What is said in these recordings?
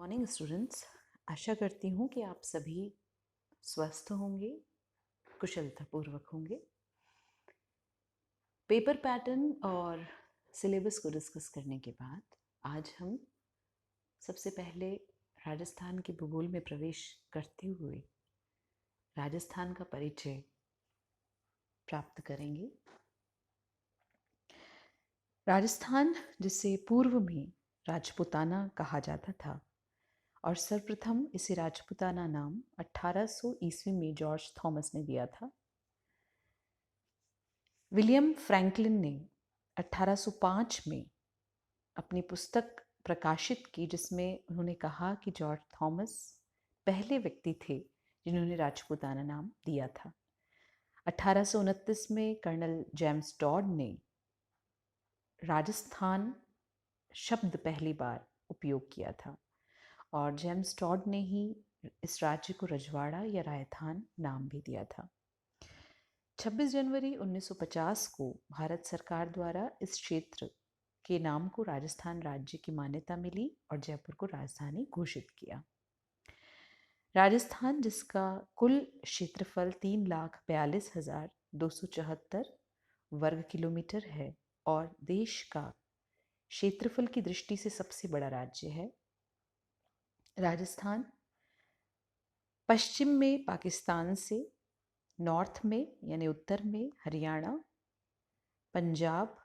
Morning students. आशा करती हूँ कि आप सभी स्वस्थ होंगे, कुशलतापूर्वक होंगे। पेपर पैटर्न और सिलेबस को डिस्कस करने के बाद आज हम सबसे पहले राजस्थान के भूगोल में प्रवेश करते हुए राजस्थान का परिचय प्राप्त करेंगे। राजस्थान, जिसे पूर्व में राजपूताना कहा जाता था, और सर्वप्रथम इसे राजपूताना नाम 1800 ईस्वी में जॉर्ज थॉमस ने दिया था। विलियम फ्रैंकलिन ने 1805 में अपनी पुस्तक प्रकाशित की, जिसमें उन्होंने कहा कि जॉर्ज थॉमस पहले व्यक्ति थे जिन्होंने राजपूताना नाम दिया था। 1829 में कर्नल जेम्स टॉड ने राजस्थान शब्द पहली बार उपयोग किया था और जेम्स टॉड ने ही इस राज्य को रजवाड़ा या राजस्थान नाम भी दिया था। 26 जनवरी 1950 को भारत सरकार द्वारा इस क्षेत्र के नाम को राजस्थान राज्य की मान्यता मिली और जयपुर को राजधानी घोषित किया। राजस्थान, जिसका कुल क्षेत्रफल 3,42,274 वर्ग किलोमीटर है और देश का क्षेत्रफल की दृष्टि से सबसे बड़ा राज्य है। राजस्थान पश्चिम में पाकिस्तान से, नॉर्थ में यानी उत्तर में हरियाणा, पंजाब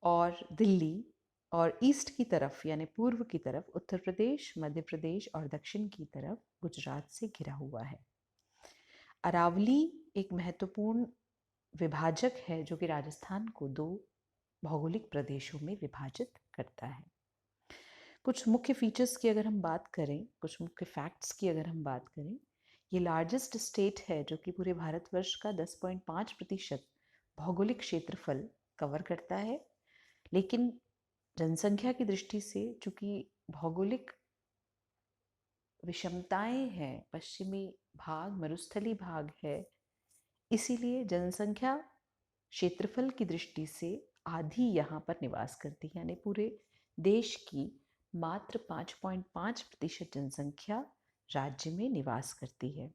और दिल्ली, और ईस्ट की तरफ यानी पूर्व की तरफ उत्तर प्रदेश, मध्य प्रदेश और दक्षिण की तरफ गुजरात से घिरा हुआ है। अरावली एक महत्वपूर्ण विभाजक है जो कि राजस्थान को दो भौगोलिक प्रदेशों में विभाजित करता है। कुछ मुख्य फीचर्स की अगर हम बात करें, कुछ मुख्य फैक्ट्स की अगर हम बात करें, ये लार्जेस्ट स्टेट है जो कि पूरे भारतवर्ष का 10.5% भौगोलिक क्षेत्रफल कवर करता है। लेकिन जनसंख्या की दृष्टि से चूंकि भौगोलिक विषमताएं हैं, पश्चिमी भाग मरुस्थली भाग है, इसीलिए जनसंख्या क्षेत्रफल की दृष्टि से आधी यहाँ पर निवास करती है, यानी पूरे देश की मात्र 5.5% जनसंख्या राज्य में निवास करती है।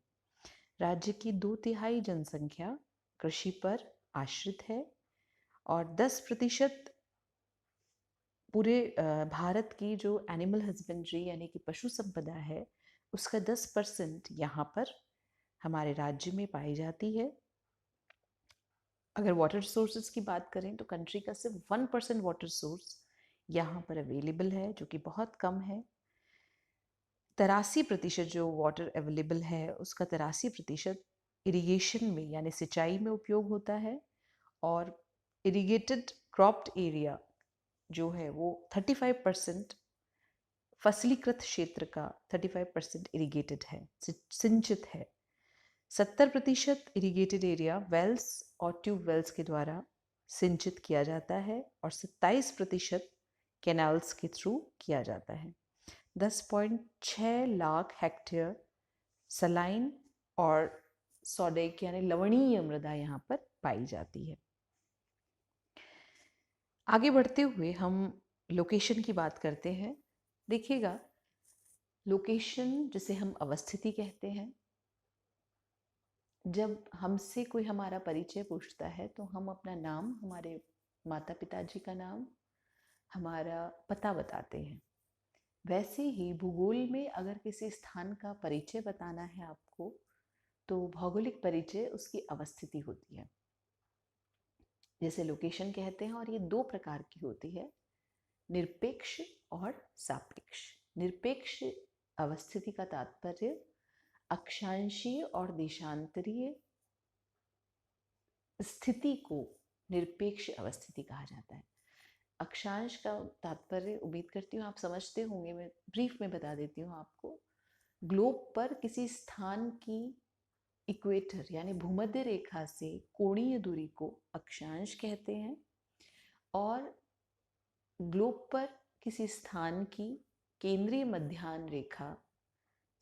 राज्य की 2/3 जनसंख्या कृषि पर आश्रित है और 10% पूरे भारत की जो एनिमल हस्बेंड्री यानी कि पशु संपदा है, उसका 10% यहाँ पर हमारे राज्य में पाई जाती है। अगर वाटर सोर्सेज की बात करें तो कंट्री का सिर्फ 1% वाटर सोर्स यहाँ पर अवेलेबल है, जो कि बहुत कम है। 83% जो वाटर अवेलेबल है उसका 83% इरिगेशन में यानी सिंचाई में उपयोग होता है, और इरिगेटेड क्रॉप्ड एरिया जो है वो 35% फसलीकृत क्षेत्र का 35% इरिगेटेड है, सिंचित है। 70% इरिगेटेड एरिया वेल्स और ट्यूबवेल्स के द्वारा सिंचित किया जाता है और 27% कैनाल्स के थ्रू किया जाता है। 10.6 लाख हेक्टेयर सलाइन और सॉडेक यानी लवणीय मृदा यहाँ पर पाई जाती है। आगे बढ़ते हुए हम लोकेशन की बात करते हैं। देखिएगा, लोकेशन जिसे हम अवस्थिति कहते हैं, जब हमसे कोई हमारा परिचय पूछता है तो हम अपना नाम, हमारे माता पिताजी का नाम, हमारा पता बताते हैं। वैसे ही भूगोल में अगर किसी स्थान का परिचय बताना है आपको, तो भौगोलिक परिचय उसकी अवस्थिति होती है, जैसे लोकेशन कहते हैं। और ये दो प्रकार की होती है, निरपेक्ष और सापेक्ष। निरपेक्ष अवस्थिति का तात्पर्य अक्षांशीय और देशांतरीय स्थिति को निरपेक्ष अवस्थिति कहा जाता है। अक्षांश का तात्पर्य, उम्मीद करती हूँ आप समझते होंगे, मैं ब्रीफ में बता देती हूँ आपको। ग्लोब पर किसी स्थान की इक्वेटर यानी भूमध्य रेखा से कोणीय दूरी को अक्षांश कहते हैं, और ग्लोब पर किसी स्थान की केंद्रीय मध्याह्न रेखा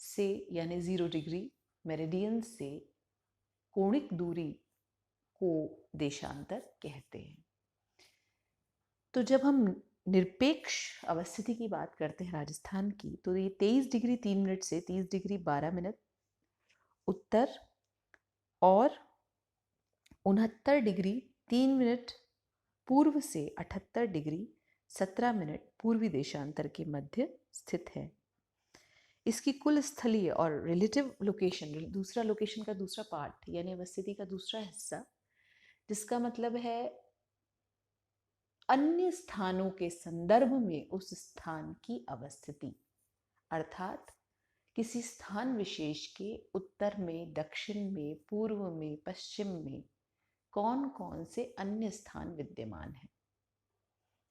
से यानी 0 डिग्री मेरिडियन से कोणिक दूरी को देशांतर कहते हैं। तो जब हम निरपेक्ष अवस्थिति की बात करते हैं राजस्थान की, तो ये 23 डिग्री 3 मिनट से 30 डिग्री 12 मिनट उत्तर और 69 डिग्री 3 मिनट पूर्व से 78 डिग्री 17 मिनट पूर्वी देशांतर के मध्य स्थित है। इसकी कुल स्थलीय और रिलेटिव लोकेशन, दूसरा लोकेशन का दूसरा पार्ट यानी अवस्थिति का दूसरा हिस्सा, जिसका मतलब है अन्य स्थानों के संदर्भ में उस स्थान की अवस्थिति, अर्थात किसी स्थान विशेष के उत्तर में, दक्षिण में, पूर्व में, पश्चिम में कौन कौन से अन्य स्थान विद्यमान हैं,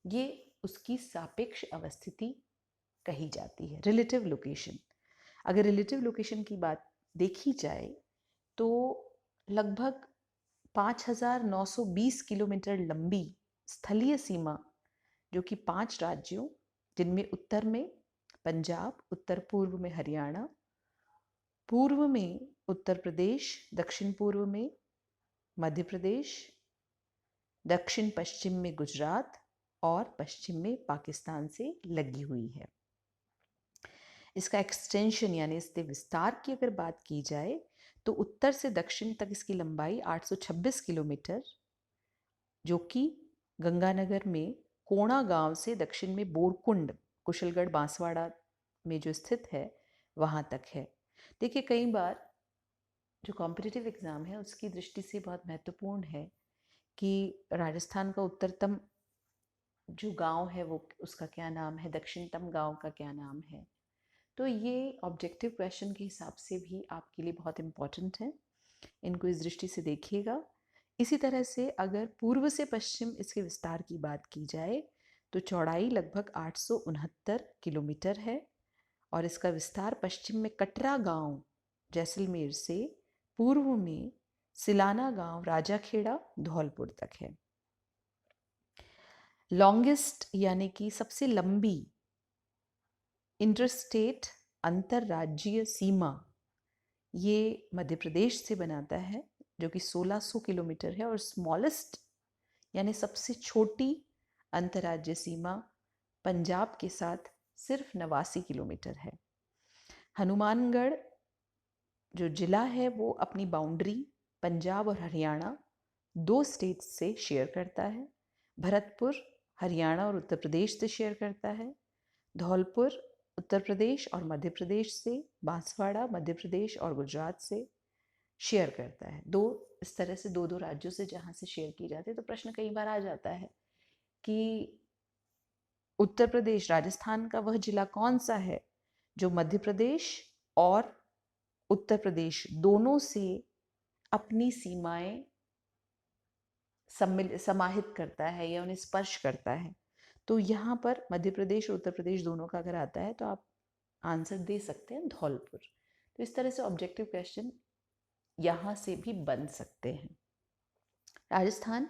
ये उसकी सापेक्ष अवस्थिति कही जाती है, रिलेटिव लोकेशन। अगर रिलेटिव लोकेशन की बात देखी जाए तो लगभग 5,920 किलोमीटर लंबी स्थलीय सीमा, जो कि 5 राज्यों, जिनमें उत्तर में पंजाब, उत्तर पूर्व में हरियाणा, पूर्व में उत्तर प्रदेश, दक्षिण पूर्व में मध्य प्रदेश, दक्षिण पश्चिम में गुजरात और पश्चिम में पाकिस्तान से लगी हुई है। इसका एक्सटेंशन यानी इसके विस्तार की अगर बात की जाए तो उत्तर से दक्षिण तक इसकी लंबाई 826 किलोमीटर, जो कि गंगानगर में कोणा गांव से दक्षिण में बोरकुंड, कुशलगढ़, बांसवाड़ा में जो स्थित है, वहां तक है। देखिए, कई बार जो कॉम्पिटिटिव एग्जाम है उसकी दृष्टि से बहुत महत्वपूर्ण है कि राजस्थान का उत्तरतम जो गांव है वो उसका क्या नाम है, दक्षिणतम गांव का क्या नाम है। तो ये ऑब्जेक्टिव क्वेश्चन के हिसाब से भी आपके लिए बहुत इम्पॉर्टेंट है, इनको इस दृष्टि से देखिएगा। इसी तरह से अगर पूर्व से पश्चिम इसके विस्तार की बात की जाए तो चौड़ाई लगभग 869 किलोमीटर है और इसका विस्तार पश्चिम में कटरा गांव जैसलमेर से पूर्व में सिलाना गांव राजाखेड़ा धौलपुर तक है। लॉन्गेस्ट यानी कि सबसे लंबी इंटरस्टेट अंतरराज्यीय सीमा ये मध्य प्रदेश से बनाता है, जो कि 1600 किलोमीटर है, और स्मॉलेस्ट यानी सबसे छोटी अंतर्राज्यीय सीमा पंजाब के साथ सिर्फ 89 किलोमीटर है। हनुमानगढ़ जो जिला है वो अपनी बाउंड्री पंजाब और हरियाणा 2 स्टेट्स से शेयर करता है। भरतपुर हरियाणा और उत्तर प्रदेश से शेयर करता है। धौलपुर उत्तर प्रदेश और मध्य प्रदेश से, बांसवाड़ा मध्य प्रदेश और गुजरात से शेयर करता है। इस तरह से दो राज्यों से जहाँ से शेयर की जाती है। तो प्रश्न कई बार आ जाता है कि उत्तर प्रदेश, राजस्थान का वह जिला कौन सा है जो मध्य प्रदेश और उत्तर प्रदेश दोनों से अपनी सीमाएं समाहित करता है या उन्हें स्पर्श करता है। तो यहाँ पर मध्य प्रदेश और उत्तर प्रदेश दोनों का अगर आता है तो आप आंसर दे सकते हैं धौलपुर। तो इस तरह से ऑब्जेक्टिव क्वेश्चन यहाँ से भी बन सकते हैं। राजस्थान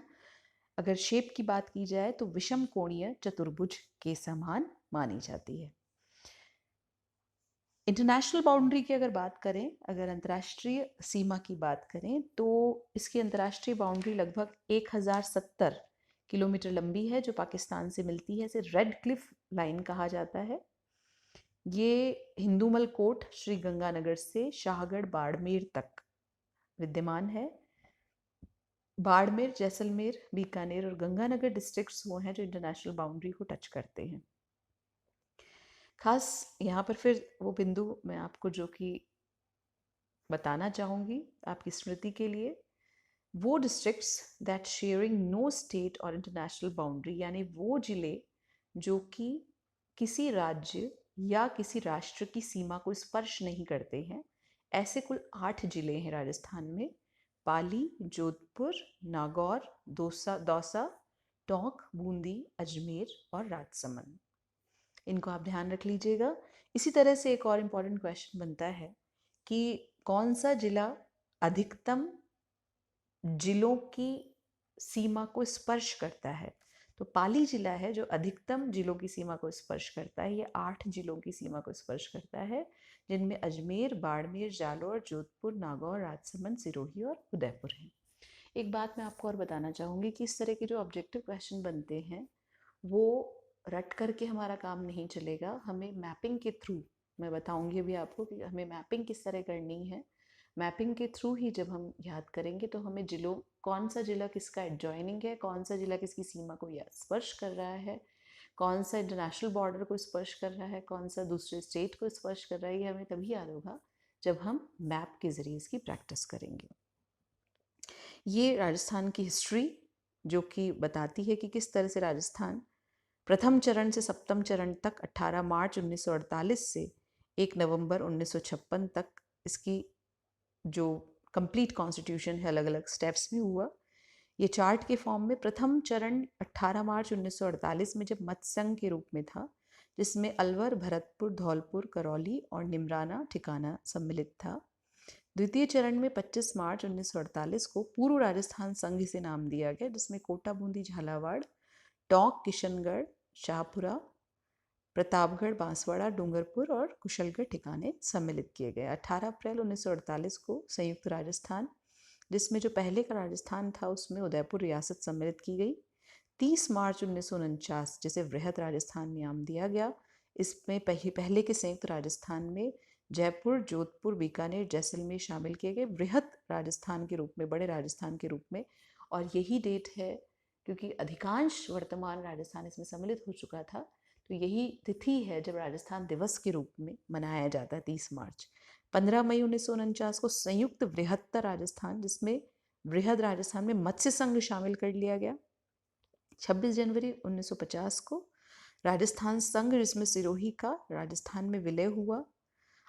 अगर शेप की बात की जाए तो विषम कोणीय चतुर्भुज के समान मानी जाती है। इंटरनेशनल बाउंड्री की अगर बात करें, अगर अंतर्राष्ट्रीय सीमा की बात करें तो इसकी अंतर्राष्ट्रीय बाउंड्री लगभग 1070 किलोमीटर लंबी है, जो पाकिस्तान से मिलती है। इसे रेड क्लिफ लाइन कहा जाता है। ये हिंदूमल कोट श्री गंगानगर से शाहगढ़ बाड़मेर तक विद्यमान है। बाड़मेर, जैसलमेर, बीकानेर और गंगानगर डिस्ट्रिक्ट्स वो हैं जो इंटरनेशनल बाउंड्री को टच करते हैं। खास यहाँ पर फिर वो बिंदु मैं आपको जो कि बताना चाहूँगी आपकी स्मृति के लिए, वो districts that sharing no state और इंटरनेशनल बाउंड्री, यानी वो जिले जो कि किसी राज्य या किसी राष्ट्र की सीमा को स्पर्श नहीं करते हैं। ऐसे कुल 8 जिले हैं राजस्थान में: पाली, जोधपुर, नागौर, दौसा, टोंक, बूंदी, अजमेर और राजसमंद। इनको आप ध्यान रख लीजिएगा। इसी तरह से एक और इम्पॉर्टेंट क्वेश्चन बनता है कि कौन सा जिला अधिकतम जिलों की सीमा को स्पर्श करता है। तो पाली जिला है जो अधिकतम जिलों की सीमा को स्पर्श करता है। ये 8 जिलों की सीमा को स्पर्श करता है, जिनमें अजमेर, बाड़मेर, जालौर, जोधपुर, नागौर, राजसमंद, सिरोही और उदयपुर हैं। एक बात मैं आपको और बताना चाहूँगी कि इस तरह के जो ऑब्जेक्टिव क्वेश्चन बनते हैं वो रट करके हमारा काम नहीं चलेगा, हमें मैपिंग के थ्रू, मैं बताऊंगी अभी आपको कि हमें मैपिंग किस तरह करनी है। मैपिंग के थ्रू ही जब हम याद करेंगे तो हमें जिलों, कौन सा जिला किसका एडजॉइनिंग है, कौन सा जिला किसकी सीमा को स्पर्श कर रहा है, कौन सा इंटरनेशनल बॉर्डर को स्पर्श कर रहा है, कौन सा दूसरे स्टेट को स्पर्श कर रहा है, ये हमें तभी याद होगा जब हम मैप के ज़रिए इसकी प्रैक्टिस करेंगे। ये राजस्थान की हिस्ट्री जो कि बताती है कि किस तरह से राजस्थान प्रथम चरण से सप्तम चरण तक 18 मार्च 1948 से 1 नवंबर 1956 तक इसकी जो कंप्लीट कॉन्स्टिट्यूशन है अलग अलग स्टेप्स में हुआ। ये चार्ट के फॉर्म में प्रथम चरण 18 मार्च 1948 में जब मत संघ के रूप में था, जिसमें अलवर, भरतपुर, धौलपुर, करौली और निमराना ठिकाना सम्मिलित था। द्वितीय चरण में 25 मार्च 1948 को पूर्व राजस्थान संघ से नाम दिया गया, जिसमें कोटा, बूंदी, झालावाड़, टोंक, किशनगढ़, शाहपुरा, प्रतापगढ़, बांसवाड़ा, डूंगरपुर और कुशलगढ़ ठिकाने सम्मिलित किए गए। 18 अप्रैल 1948 को संयुक्त राजस्थान, जिसमें जो पहले का राजस्थान था उसमें उदयपुर रियासत सम्मिलित की गई। 30 मार्च 1949 जिसे वृहद राजस्थान नाम दिया गया, इसमें पहले के संयुक्त राजस्थान में जयपुर, जोधपुर, बीकानेर, जैसलमेर शामिल किए गए वृहद राजस्थान के रूप में, बड़े राजस्थान के रूप में। और यही डेट है क्योंकि अधिकांश वर्तमान राजस्थान इसमें सम्मिलित हो चुका था, तो यही तिथि है जब राजस्थान दिवस के रूप में मनाया जाता है 30 मार्च। 15 मई 1949 को संयुक्त बृहत्तर राजस्थान, जिसमें बृहद राजस्थान में मत्स्य संघ शामिल कर लिया गया। 26 जनवरी 1950 को राजस्थान संघ, जिसमें सिरोही का राजस्थान में विलय हुआ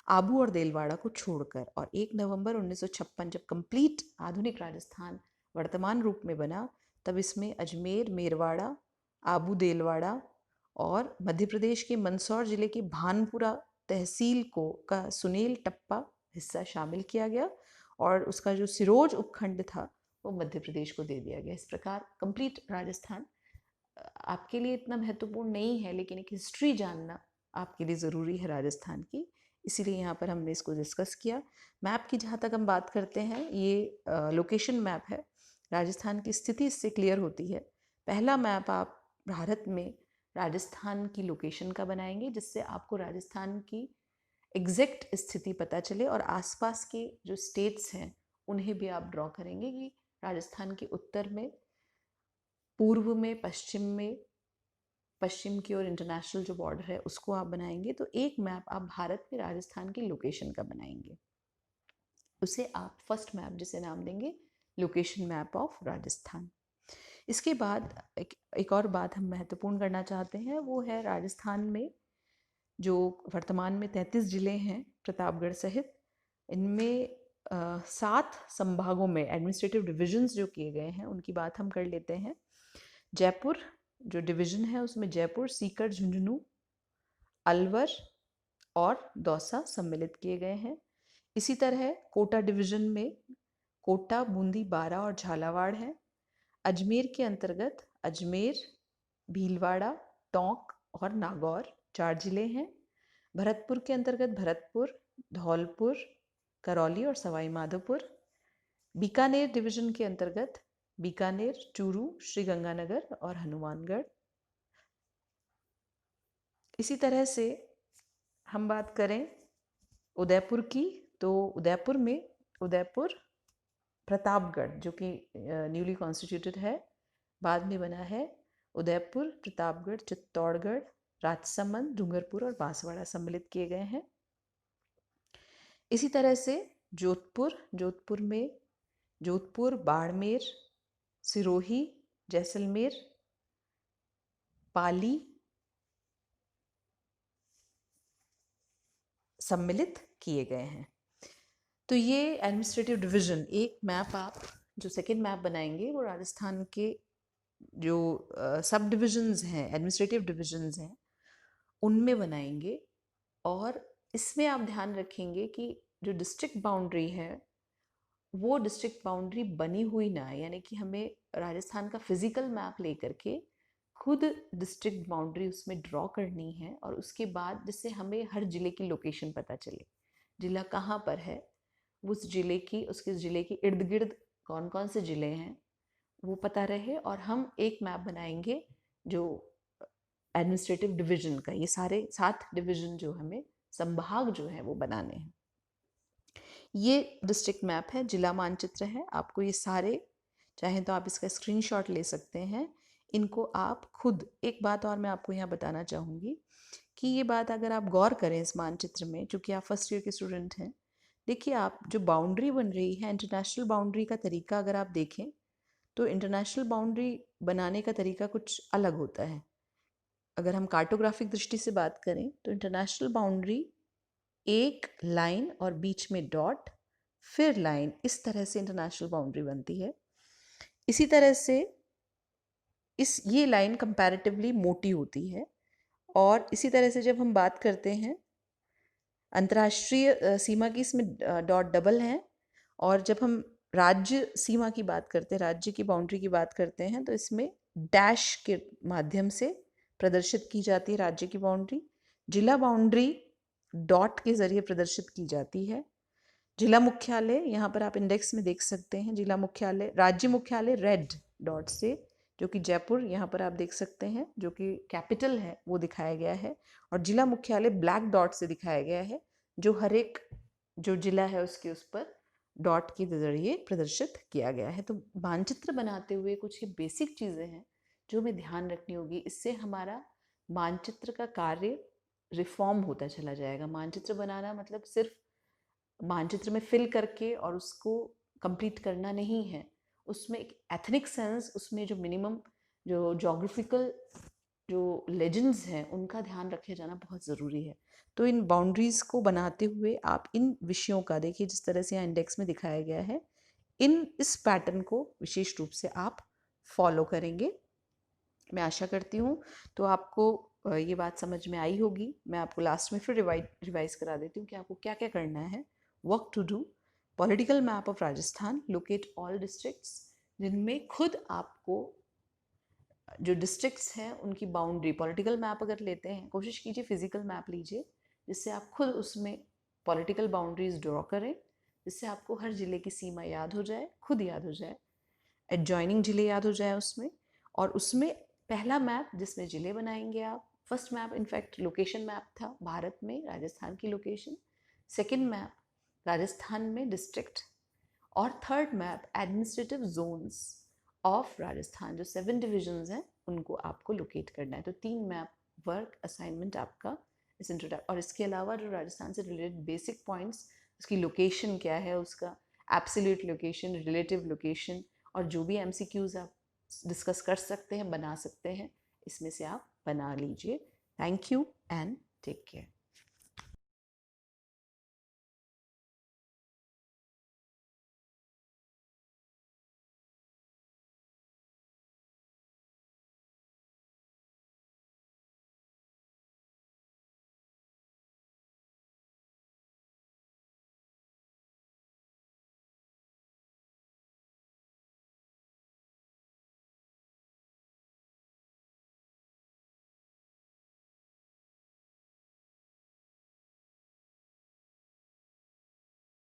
आबू और देलवाड़ा को छोड़कर, और 1 नवंबर 1956 जब कंप्लीट आधुनिक राजस्थान वर्तमान रूप में बना, तब इसमें अजमेर, मेरवाड़ा, आबू, देलवाड़ा और मध्य प्रदेश के मंदसौर जिले की भानपुरा तहसील को का सुनेल टप्पा हिस्सा शामिल किया गया, और उसका जो सिरोज उपखंड था वो मध्य प्रदेश को दे दिया गया। इस प्रकार कंप्लीट राजस्थान आपके लिए इतना महत्वपूर्ण नहीं है, लेकिन एक हिस्ट्री जानना आपके लिए ज़रूरी है राजस्थान की, इसीलिए यहाँ पर हमने इसको डिस्कस किया। मैप की जहाँ तक हम बात करते हैं, ये लोकेशन मैप है। राजस्थान की स्थिति इससे क्लियर होती है। पहला मैप आप भारत में राजस्थान की लोकेशन का बनाएंगे, जिससे आपको राजस्थान की एग्जैक्ट स्थिति पता चले, और आसपास के जो स्टेट्स हैं उन्हें भी आप ड्रॉ करेंगे कि राजस्थान के उत्तर में, पूर्व में, पश्चिम की ओर इंटरनेशनल जो बॉर्डर है उसको आप बनाएंगे। तो एक मैप आप भारत में राजस्थान की लोकेशन का बनाएंगे, उसे आप फर्स्ट मैप जिसे नाम देंगे लोकेशन मैप ऑफ राजस्थान। इसके बाद एक और बात हम महत्वपूर्ण करना चाहते हैं, वो है राजस्थान में जो वर्तमान में 33 जिले हैं प्रतापगढ़ सहित, इनमें 7 संभागों में एडमिनिस्ट्रेटिव डिविजन्स जो किए गए हैं उनकी बात हम कर लेते हैं। जयपुर जो डिवीजन है उसमें जयपुर, सीकर, झुंझुनू, अलवर और दौसा सम्मिलित किए गए हैं। इसी तरह कोटा डिवीजन में कोटा, बूंदी, बारा और झालावाड़ है। अजमेर के अंतर्गत अजमेर, भीलवाड़ा, टोंक और नागौर 4 जिले हैं। भरतपुर के अंतर्गत भरतपुर, धौलपुर, करौली और सवाई माधोपुर। बीकानेर डिवीजन के अंतर्गत बीकानेर, चूरू, श्रीगंगानगर और हनुमानगढ़। इसी तरह से हम बात करें उदयपुर की, तो उदयपुर में उदयपुर, प्रतापगढ़ जो कि न्यूली कॉन्स्टिट्यूटेड है, बाद में बना है, उदयपुर, प्रतापगढ़, चित्तौड़गढ़, राजसमंद, डूंगरपुर और बांसवाड़ा सम्मिलित किए गए हैं। इसी तरह से जोधपुर में जोधपुर, बाड़मेर, सिरोही, जैसलमेर, पाली सम्मिलित किए गए हैं। तो ये एडमिनिस्ट्रेटिव डिवीजन, एक मैप आप जो सेकेंड मैप बनाएंगे वो राजस्थान के जो सब डिविजन्स हैं, एडमिनिस्ट्रेटिव डिविजन्स हैं, उनमें बनाएंगे। और इसमें आप ध्यान रखेंगे कि जो डिस्ट्रिक्ट बाउंड्री है वो डिस्ट्रिक्ट बाउंड्री बनी हुई ना, यानी कि हमें राजस्थान का फिजिकल मैप लेकर के खुद डिस्ट्रिक्ट बाउंड्री उसमें ड्रॉ करनी है, और उसके बाद जिससे हमें हर जिले की लोकेशन पता चले, जिला कहाँ पर है, उस जिले की, उसके जिले के इर्द गिर्द कौन कौन से जिले हैं वो पता रहे, और हम एक मैप बनाएंगे जो एडमिनिस्ट्रेटिव डिवीजन का, ये सारे 7 डिवीजन जो हमें संभाग जो है वो बनाने हैं। ये डिस्ट्रिक्ट मैप है, जिला मानचित्र है। आपको ये सारे, चाहे तो आप इसका स्क्रीनशॉट ले सकते हैं। इनको आप खुद, एक बात और मैं आपको यहाँ बताना चाहूँगी कि ये बात अगर आप गौर करें इस मानचित्र में, चूँकि आप फर्स्ट ईयर के स्टूडेंट हैं, देखिए आप जो बाउंड्री बन रही है, इंटरनेशनल बाउंड्री का तरीका अगर आप देखें तो इंटरनेशनल बाउंड्री बनाने का तरीका कुछ अलग होता है। अगर हम कार्टोग्राफिक दृष्टि से बात करें तो इंटरनेशनल बाउंड्री एक लाइन और बीच में डॉट, फिर लाइन, इस तरह से इंटरनेशनल बाउंड्री बनती है। इसी तरह से ये लाइन कंपैरेटिवली मोटी होती है। और इसी तरह से जब हम बात करते हैं अंतर्राष्ट्रीय सीमा की, इसमें डॉट डबल है। और जब हम राज्य सीमा की बात करते हैं, राज्य की बाउंड्री की बात करते हैं, तो इसमें डैश के माध्यम से प्रदर्शित की जाती है राज्य की बाउंड्री। जिला बाउंड्री डॉट के जरिए प्रदर्शित की जाती है। जिला मुख्यालय, यहाँ पर आप इंडेक्स में देख सकते हैं, जिला मुख्यालय, राज्य मुख्यालय रेड डॉट से, जो कि जयपुर यहाँ पर आप देख सकते हैं, जो कि कैपिटल है, वो दिखाया गया है। और जिला मुख्यालय ब्लैक डॉट से दिखाया गया है, जो हर एक जो जिला है उसके उस पर डॉट के जरिए प्रदर्शित किया गया है। तो मानचित्र बनाते हुए कुछ ये बेसिक चीज़ें हैं जो हमें ध्यान रखनी होगी। इससे हमारा मानचित्र का कार्य रिफॉर्म होता चला जाएगा। मानचित्र बनाना मतलब सिर्फ मानचित्र में फिल करके और उसको कंप्लीट करना नहीं है, उसमें एक एथनिक सेंस, उसमें जो मिनिमम जो जोग्राफिकल जो लेजेंड्स हैं उनका ध्यान रखे जाना बहुत ज़रूरी है। तो इन बाउंड्रीज़ को बनाते हुए आप इन विषयों का, देखिए जिस तरह से यहाँ इंडेक्स में दिखाया गया है, इस पैटर्न को विशेष रूप से आप फॉलो करेंगे, मैं आशा करती हूँ। तो आपको ये बात समझ में आई होगी। मैं आपको लास्ट में फिर रिवाइज करा देती हूँ कि आपको क्या क्या करना है। Work to do, political map of Rajasthan, locate all districts, जिनमें खुद आपको जो डिस्ट्रिक्ट्स हैं उनकी बाउंड्री, पॉलिटिकल मैप अगर लेते हैं, कोशिश कीजिए फिजिकल मैप लीजिए, जिससे आप खुद उसमें पॉलिटिकल बाउंड्रीज ड्रॉ करें, जिससे आपको हर ज़िले की सीमा याद हो जाए, खुद याद हो जाए, एडजॉइनिंग ज़िले याद हो जाए उसमें। और उसमें पहला मैप जिसमें ज़िले बनाएंगे आप, first map in fact location map था भारत में, राजस्थान की लोकेशन। सेकेंड मैप राजस्थान में डिस्ट्रिक्ट, और third map administrative zones of Rajasthan, जो 7 डिविजन्स हैं उनको आपको लोकेट करना है। तो 3 मैप वर्क असाइनमेंट आपका इस इंट्रोडक्ट, और इसके अलावा जो राजस्थान से रिलेटेड बेसिक पॉइंट्स, उसकी लोकेशन क्या है, उसका एब्सोल्यूट लोकेशन, रिलेटिव लोकेशन, और जो भी MCQs आप डिस्कस कर सकते हैं, बना सकते हैं, इसमें से आप बना लीजिए। Thank you and take care.